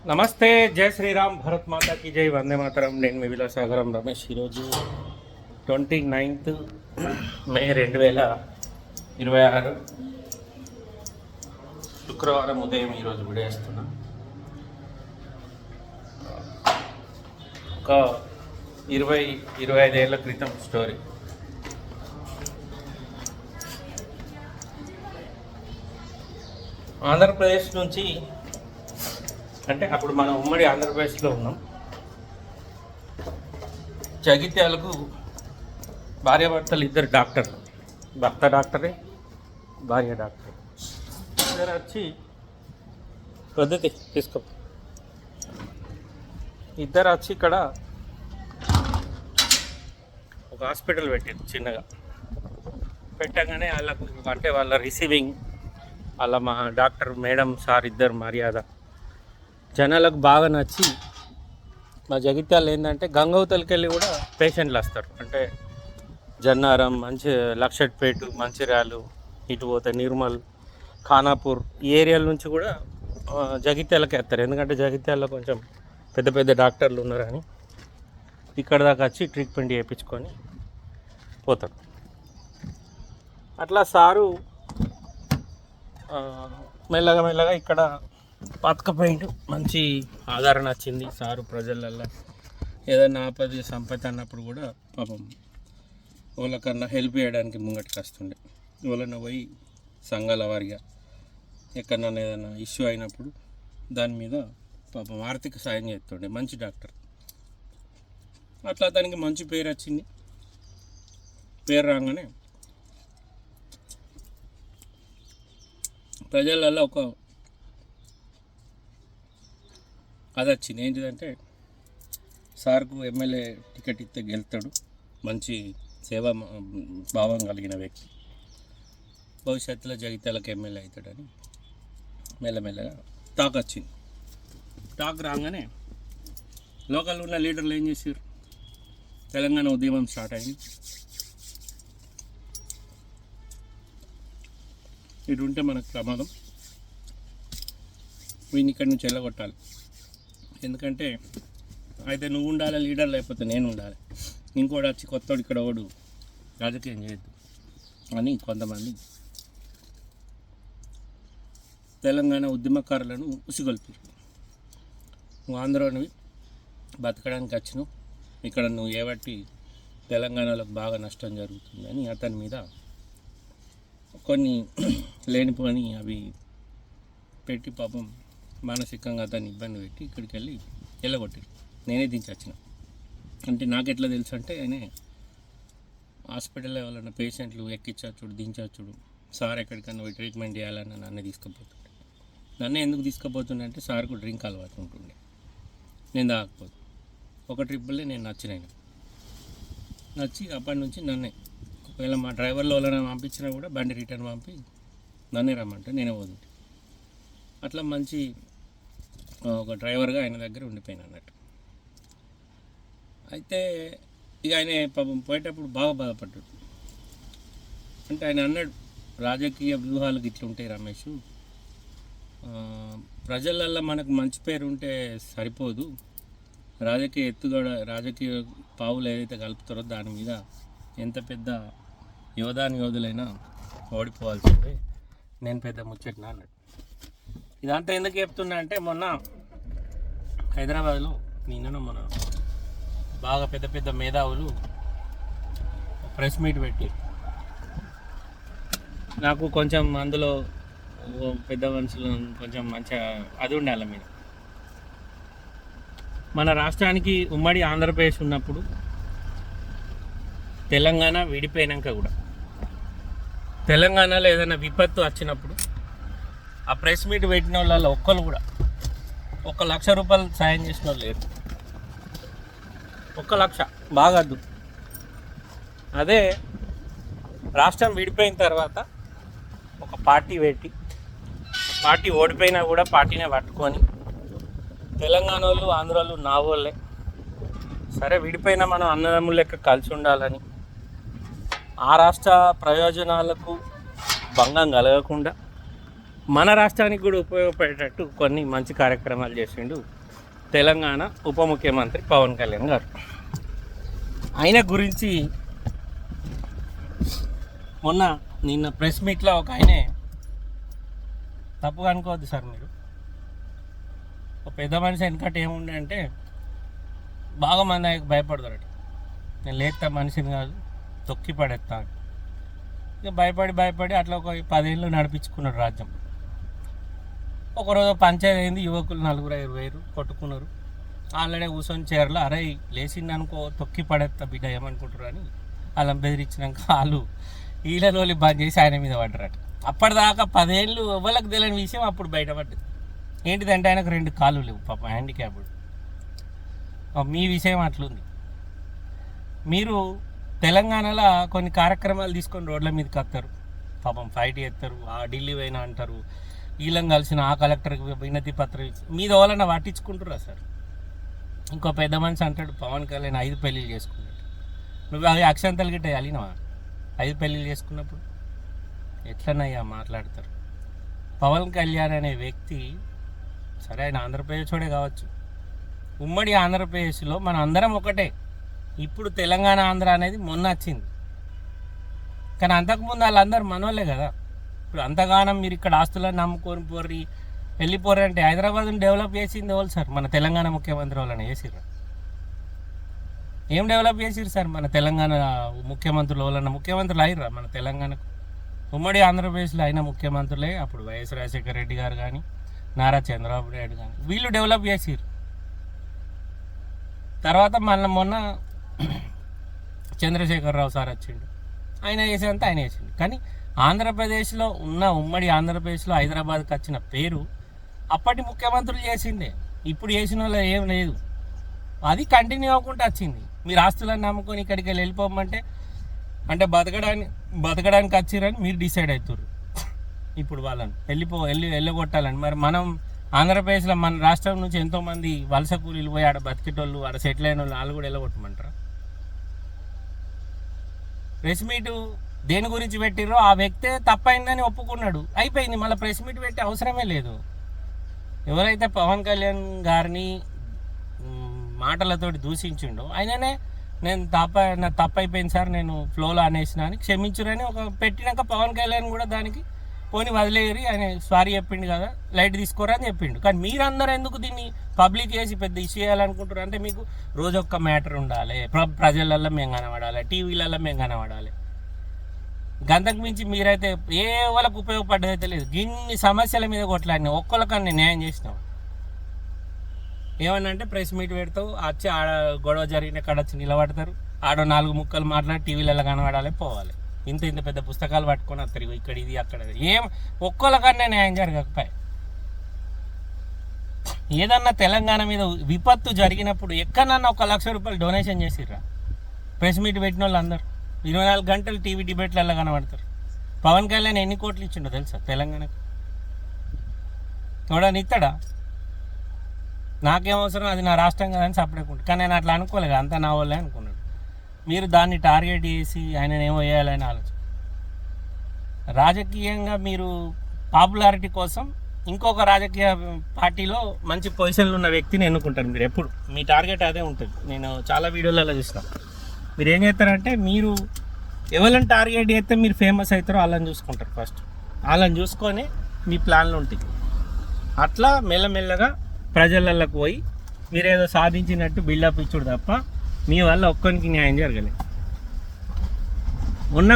నమస్తే, జై శ్రీరామ్, భరత్ మాతాకి జై, వందే మాతరం. నేను మీ విలాసాగరం రమేష్. ఈరోజు 29th మే 2026 శుక్రవారం ఉదయం ఈరోజు విడేస్తున్నా. ఒక 20-25 ఏళ్ళ క్రితం స్టోరీ. ఆంధ్రప్రదేశ్ నుంచి, అంటే అప్పుడు మనం ఉమ్మడి ఆంధ్రప్రదేశ్లో ఉన్నాం. జగిత్యాలకు భార్యాభర్తలు ఇద్దరు డాక్టర్లు, భర్త డాక్టరే, భార్య డాక్టర్. ఇద్దరు వచ్చి పద్ధతి తీసుకో, ఇద్దరు వచ్చి ఇక్కడ ఒక హాస్పిటల్ పెట్టారు చిన్నగా. పెట్టగానే వాళ్ళకు, అంటే వాళ్ళ రిసీవింగ్, వాళ్ళ మా డాక్టర్ మేడం సార్ ఇద్దరు మర్యాద జనాలకు బాగా నచ్చి, మా జగిత్యాలు ఏంటంటే గంగవతలకి వెళ్ళి కూడా పేషెంట్లు వస్తారు. అంటే జన్నారం, లక్షట్పేట, మంచిర్యాలు, ఇటు పోతే నిర్మల్, ఖానాపూర్, ఈ ఏరియాల నుంచి కూడా జగిత్యాలకి వస్తారు. ఎందుకంటే జగిత్యాలలో కొంచెం పెద్ద పెద్ద డాక్టర్లు ఉన్నారని ఇక్కడ దాకా వచ్చి ట్రీట్మెంట్ చేయించుకొని పోతారు. అట్లా సారు మెల్లగా మెల్లగా ఇక్కడ బతకపోయిండు. మంచి ఆదరణ వచ్చింది సారు ప్రజలల్లో. ఏదైనా ఆపద సంపద అన్నప్పుడు కూడా పాపం వాళ్ళకన్నా హెల్ప్ చేయడానికి ముంగటికి వస్తుండే. వాళ్ళని పోయి సంఘాల వారిగా ఎక్కడన్నా ఏదైనా ఇష్యూ అయినప్పుడు దాని మీద పాపం ఆర్థిక సాయం చేస్తుండే. మంచి డాక్టర్. అట్లా దానికి మంచి పేరు వచ్చింది. పేరు రాగానే ప్రజలలో ఒక అది వచ్చింది. ఏంటిదంటే, సార్కు ఎమ్మెల్యే టికెట్ ఇస్తే గెలుతాడు, మంచి సేవా భావం కలిగిన వ్యక్తి, భవిష్యత్తులో జగిత్యాలకు ఎమ్మెల్యే అవుతాడని మెల్లమెల్లగా టాక్ వచ్చింది. టాక్ రాగానే లోకల్లో ఉన్న లీడర్లు ఏం చేశారు, తెలంగాణ ఉద్యమం స్టార్ట్ అయింది. ఇటు ఉంటే మనకు ప్రమాదం, వీడిని ఇక్కడి నుంచి వెళ్ళగొట్టాలి. ఎందుకంటే అయితే నువ్వు ఉండాలి లీడర్, లేకపోతే నేను ఉండాలి, ఇంకోటి వచ్చి కొత్తోడు ఇక్కడ ఓడు రాజకీయం చేయొద్దు అని కొంతమంది తెలంగాణ ఉద్యమకారులను ఉసిగొల్పారు. నువ్వు ఆంధ్రలోనివి బతకడానికి వచ్చినావు, ఇక్కడ నువ్వు ఏబట్టి తెలంగాణలోకి బాగా నష్టం జరుగుతుందని అతని మీద కొన్ని లేనిపోని అవి పెట్టి పాపం మానసికంగా అతన్ని ఇబ్బంది పెట్టి ఇక్కడికి వెళ్ళి వెళ్ళగొట్టారు. నేనే దించొచ్చిన. అంటే నాకు ఎట్లా తెలుసు అంటే, ఆయన హాస్పిటల్లో ఎవరైనా పేషెంట్లు ఎక్కించచ్చుడు, దించచ్చుడు, సార్ ఎక్కడికన్నా పోయి ట్రీట్మెంట్ చేయాలని నన్ను తీసుకుపోతుండే. నన్నే ఎందుకు తీసుకుపోతుండే అంటే, సార్కు డ్రింక్ అలవాటు ఉంటుండే, నేను తాగకపోదు. ఒక ట్రిప్పులే నేను నచ్చి అప్పటి నుంచి నన్నే, ఒకవేళ మా డ్రైవర్లో ఎవరైనా పంపించినా కూడా బండి రిటర్న్ పంపి నన్నే రమ్మంటే నేనే పోతుంటే. అట్లా మంచి ఒక డ్రైవర్గా ఆయన దగ్గర ఉండిపోయాను అన్నట్టు. అయితే ఇక ఆయన పాపం పోయేటప్పుడు బాగా బాధపడ్డాడు. అంటే ఆయన అన్నాడు, రాజకీయ వ్యూహాలకు ఇట్లా ఉంటాయి రమేష్, ప్రజలల్లో మనకు మంచి పేరు ఉంటే సరిపోదు, రాజకీయ పావులు ఏదైతే కలుపుతారో దాని మీద ఎంత పెద్ద యోధులైనా ఓడిపోవాల్సిందే, నేను పెద్ద ముచ్చట్నా అన్నాడు. ఇదంతా ఎందుకు చెప్తున్నా అంటే, మొన్న హైదరాబాద్లో మన బాగా పెద్ద పెద్ద మేధావులు ప్రెస్ మీట్ పెట్టి, నాకు కొంచెం అందులో పెద్ద మనుషులు కొంచెం మంచిగా అది ఉండాలి మీద. మన రాష్ట్రానికి ఉమ్మడి ఆంధ్రప్రదేశ్ ఉన్నప్పుడు, తెలంగాణ విడిపోయినాక కూడా, తెలంగాణలో ఏదైనా విపత్తు వచ్చినప్పుడు ఆ ప్రెస్ మీట్ పెట్టిన వాళ్ళ ఒక్కరు కూడా 1,00,000 రూపాయలు సాయం చేసిన వాళ్ళు లేరు. 1,00,000 బాగద్దు. అదే రాష్ట్రం విడిపోయిన తర్వాత ఒక పార్టీ పెట్టి, పార్టీ ఓడిపోయినా కూడా పార్టీనే పట్టుకొని, తెలంగాణ వాళ్ళు ఆంధ్ర వాళ్ళు నా వాళ్ళే, సరే విడిపోయినా మనం అన్నదమ్ముల లెక్క కలిసి ఉండాలని, ఆ రాష్ట్ర ప్రయోజనాలకు భంగం కలగకుండా మన రాష్ట్రానికి కూడా ఉపయోగపడేటట్టు కొన్ని మంచి కార్యక్రమాలు చేసిండు తెలంగాణ ఉప ముఖ్యమంత్రి పవన్ కళ్యాణ్ గారు. ఆయన గురించి నిన్న ప్రెస్ మీట్లో ఒక ఆయనే, తప్పుగా అనుకోవద్దు సార్ మీరు, ఒక పెద్ద మనిషి వెనకట ఏముండే అంటే బాగా మంది ఆయనకు భయపడతారట. నేను లేస్తా మనిషిని కాదు తొక్కి పడేస్తా. ఇక భయపడి అట్లా ఒక 10 ఏళ్ళు నడిపించుకున్నాడు రాజ్యం. ఒకరోజు పంచాయతీ అయింది, యువకులు 4-5 కొట్టుకున్నారు. ఆల్రెడీ కూర్చొని చీరలో అరే లేచింది అనుకో తొక్కి పడేస్తా బిడ్డ ఏమనుకుంటారు అని వాళ్ళని బెదిరించినాక వాళ్ళు ఈలలోలి బంద్ చేసి ఆయన మీద పడ్డారట. అప్పటిదాకా 10 ఏళ్ళు ఎవరికి తెలియని విషయం అప్పుడు బయటపడ్డది. ఏంటిదంటే ఆయనకు 2 కాళ్ళు లేవు, పాపం హ్యాండిక్యాప్డ్. మీ విషయం అట్లుంది. మీరు తెలంగాణలో కొన్ని కార్యక్రమాలు తీసుకొని రోడ్ల మీదకి వస్తారు, పాపం ఫైట్ చేస్తారు, ఆ ఢిల్లీ పోయినా అంటారు, వీళ్ళని కలిసిన ఆ కలెక్టర్కి వినతి పత్రం మీద వాళ్ళని పట్టించుకుంటారా సార్? ఇంకో పెద్ద మనిషి అంటాడు పవన్ కళ్యాణ్ 5 పెళ్ళిళ్ళు చేసుకున్నాడు. నువ్వు అవి అక్షంతలు గిట్ట వెళ్ళినవా 5 పెళ్ళిళ్ళు చేసుకున్నప్పుడు? ఎట్లనయ్యా మాట్లాడతారు? పవన్ కళ్యాణ్ అనే వ్యక్తి సరే ఆయన ఆంధ్రప్రదేశ్ కావచ్చు, ఉమ్మడి ఆంధ్రప్రదేశ్లో మన అందరం ఒకటే. ఇప్పుడు తెలంగాణ ఆంధ్ర అనేది మొన్న వచ్చింది, కానీ అంతకుముందు వాళ్ళందరూ మనోళ్ళే కదా. ఇప్పుడు అంతగానం మీరు ఇక్కడ ఆస్తులను నమ్ముకొని వెళ్ళిపోరు అంటే హైదరాబాద్ని డెవలప్ చేసింది ఎవరు సార్? మన తెలంగాణ ముఖ్యమంత్రి వాళ్ళని చేసిర్రు. ఏం డెవలప్ చేసిర్రు సార్ మన తెలంగాణ ముఖ్యమంత్రులు వాళ్ళన్న? ముఖ్యమంత్రులు అయిర్రా మన తెలంగాణకు? ఉమ్మడి ఆంధ్రప్రదేశ్లో అయిన ముఖ్యమంత్రులే అప్పుడు వైఎస్ రాజశేఖర రెడ్డి గారు కానీ నారా చంద్రబాబు నాయుడు కానీ వీళ్ళు డెవలప్ చేసిర్రు. తర్వాత మొన్న చంద్రశేఖరరావు సార్ వచ్చిండు, ఆయన చేసేంత ఆయన చేసిండు. కానీ ఆంధ్రప్రదేశ్లో ఉన్న ఉమ్మడి ఆంధ్రప్రదేశ్లో హైదరాబాద్కి వచ్చిన పేరు అప్పటి ముఖ్యమంత్రులు చేసిందే, ఇప్పుడు చేసిన వాళ్ళు ఏం లేదు. అది కంటిన్యూ అవ్వకుండా వచ్చింది. మీరు ఆస్తులను నమ్ముకొని ఇక్కడికి వెళ్ళిపోమంటే అంటే బతకడానికి వచ్చిరని మీరు డిసైడ్ అవుతారు. ఇప్పుడు వాళ్ళని వెళ్ళగొట్టాలని. మరి మనం ఆంధ్రప్రదేశ్లో మన రాష్ట్రం నుంచి ఎంతోమంది వలస కూలీలు పోయి ఆడ బతికేటోళ్ళు, ఆడ సెటిల్ అయిన వాళ్ళు కూడా వెళ్ళగొట్టమంటారా? ప్రెస్ మీటు దేని గురించి పెట్టిర్రో ఆ వ్యక్తే తప్పైందని ఒప్పుకున్నాడు, అయిపోయింది. మళ్ళీ ప్రెస్ మీట్ పెట్టే అవసరమే లేదు. ఎవరైతే పవన్ కళ్యాణ్ గారిని మాటలతోటి దూషించిండో ఆయననే నేను తప్పైపోయింది సార్, నేను ఫ్లోలో అనేసిన అని క్షమించురని ఒక పెట్టినాక పవన్ కళ్యాణ్ కూడా దానికి పోని వదిలేయరి, ఆయన సారీ చెప్పిండు కదా, లైట్ తీసుకోరా అని చెప్పిండు. కానీ మీరందరూ ఎందుకు దీన్ని పబ్లిక్ చేసి పెద్ద ఇష్యూ చేయాలనుకుంటారు? అంటే మీకు రోజొక్క మ్యాటర్ ఉండాలి, ప్రజలల్లో మేము కనబడాలి, టీవీలలో మేము కనబడాలి. గంతకు మించి మీరైతే ఏ వాళ్ళకు ఉపయోగపడ్డదైతే లేదు. ఇన్ని సమస్యల మీద కొట్లాడినా ఒక్కళ్ళకన్నా న్యాయం చేసినావు. ఏమన్నంటే ప్రెస్ మీట్ పెడతావు, వచ్చి ఆడ గొడవ జరిగిన కాడ వచ్చి నిలబడతారు, ఆడ 4 ముక్కలు మాట్లాడి టీవీలలో కనబడాలి, పోవాలి. ఇంత పెద్ద పుస్తకాలు పట్టుకొని వస్తారు, ఇక్కడ ఇది అక్కడ ఏం ఒక్కళ్ళకన్నా న్యాయం జరగకపోయి. ఏదన్నా తెలంగాణ మీద విపత్తు జరిగినప్పుడు ఎక్కడన్నా 1 లక్ష రూపాయలు డొనేషన్ చేసిర్రా? ప్రెస్ మీట్ పెట్టిన వాళ్ళు అందరూ 24 గంటలు టీవీ డిబేట్లలో కనబడతారు. పవన్ కళ్యాణ్ ఎన్ని కోట్లు ఇచ్చిండో తెలుసా తెలంగాణకు? ఎవడని ఇస్తాడా? నాకేం అవసరం, అది నా రాష్ట్రం కదా అని సపరేట్. కానీ నేను అట్లా అనుకోలేదు, అంతా నా వాళ్ళే అనుకున్నాడు. మీరు దాన్ని టార్గెట్ చేసి ఆయన ఏమో వేయాలని ఆలోచన. రాజకీయంగా మీరు పాపులారిటీ కోసం ఇంకొక రాజకీయ పార్టీలో మంచి పొజిషన్లో ఉన్న వ్యక్తిని ఎన్నుకుంటారు మీరు. ఎప్పుడు మీ టార్గెట్ అదే ఉంటుంది. నేను చాలా వీడియోలలో చూసిన. మీరు ఏం చేస్తారంటే మీరు ఎవరిని టార్గెట్ చేస్తే మీరు ఫేమస్ అవుతారో వాళ్ళని చూసుకుంటారు. ఫస్ట్ వాళ్ళని చూసుకొని మీ ప్లాన్లు ఉంటాయి. అట్లా మెల్లమెల్లగా ప్రజలలోకి పోయి మీరేదో సాధించినట్టు బిల్డప్ ఇచ్చుడు తప్ప మీ వల్ల ఒక్కరికి న్యాయం జరగలేదు.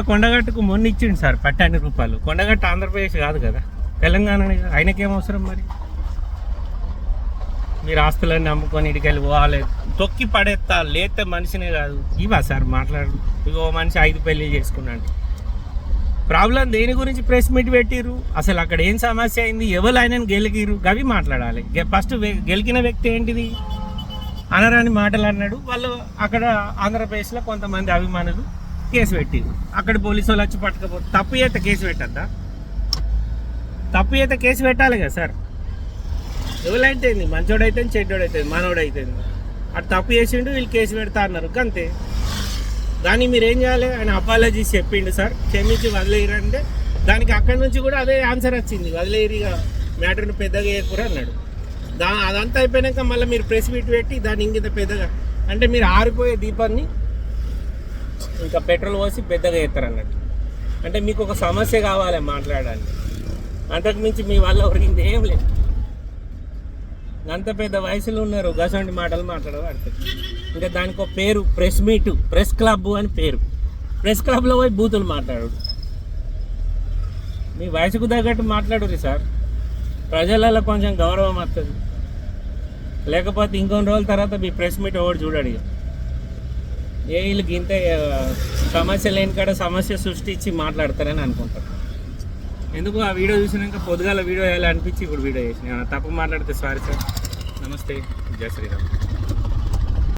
కొండగట్టుకు మొన్న ఇచ్చిండు సార్ 10 రూపాయలు. కొండగట్టు ఆంధ్రప్రదేశ్ కాదు కదా, తెలంగాణ. ఆయనకేం అవసరం మరి? మీరు ఆస్తులన్నీ నమ్ముకొని ఇటుకెళ్ళి పోవాలి, తొక్కి పడేస్తా లేతే మనిషినే కాదు. ఇవా సార్ మాట్లాడు? ఇగో మనిషి 5 పెళ్ళి చేసుకున్నాడు. ప్రాబ్లం దేని గురించి ప్రెస్ మీట్ పెట్టిర్రు? అసలు అక్కడ ఏం సమస్య అయింది? ఎవరు ఆయనను గెలికిరు? గవి మాట్లాడాలి. ఫస్ట్ గెలికిన వ్యక్తి ఏంటిది? అనరాని మాటలు అన్నాడు. వాళ్ళు అక్కడ ఆంధ్రప్రదేశ్లో కొంతమంది అభిమానులు కేసు పెట్టిరు. అక్కడ పోలీసు వాళ్ళు వచ్చి పట్టుకపోతే తప్పు చేస్తే కేసు పెట్టద్దా? తప్పు చేస్తే కేసు పెట్టాలి కదా సార్. ఎవరైతే మంచోడైతే చెడ్డోడైతే మనోడైతే అటు తప్పు చేసిండు, వీళ్ళు కేసు పెడతా అన్నారు అంతే. కానీ మీరు ఏం చేయాలి? ఆయన అపాలజీస్ చెప్పిండు సార్, క్షమించి వదిలేయరంటే దానికి అక్కడి నుంచి కూడా అదే ఆన్సర్ వచ్చింది, వదిలేరిగా మ్యాటర్ని పెద్దగా చేయకూర అన్నాడు. అదంతా అయిపోయాక మళ్ళీ మీరు ప్రెస్ మీట్ పెట్టి దాన్ని ఇంకింత పెద్దగా అంటే మీరు ఆరిపోయే దీపాన్ని ఇంకా పెట్రోల్ పోసి పెద్దగా చేస్తారు అన్నట్టు. అంటే మీకు ఒక సమస్య కావాలి మాట్లాడడానికి, అంతకు మించి మీ వల్ల ఒరిగింది ఏం లేదు. అంత పెద్ద వయసులో ఉన్నారు, గసంటి మాటలు మాట్లాడబడతారు. ఇంకా దానికి ఒక పేరు ప్రెస్ మీటు, ప్రెస్ క్లబ్ అని పేరు. ప్రెస్ క్లబ్లో పోయి బూతులు మాట్లాడు. మీ వయసుకు తగ్గట్టు మాట్లాడుర్రి సార్, ప్రజలలో కొంచెం గౌరవం వస్తుంది. లేకపోతే ఇంకొన్ని రోజుల తర్వాత మీ ప్రెస్ మీట్ ఒకటి చూడాడు. ఏ వీళ్ళకి ఇంత సమస్య లేని కాడ సమస్య సృష్టించి మాట్లాడతారని అనుకుంటారు. ఎందుకు ఆ వీడియో చూసినాక పొద్దుగాల వీడియో వేయాలి అనిపించి ఇప్పుడు వీడియో చేసిన. తప్పు మాట్లాడితే సారీ సార్. నమస్తే, జై శ్రీరామ్.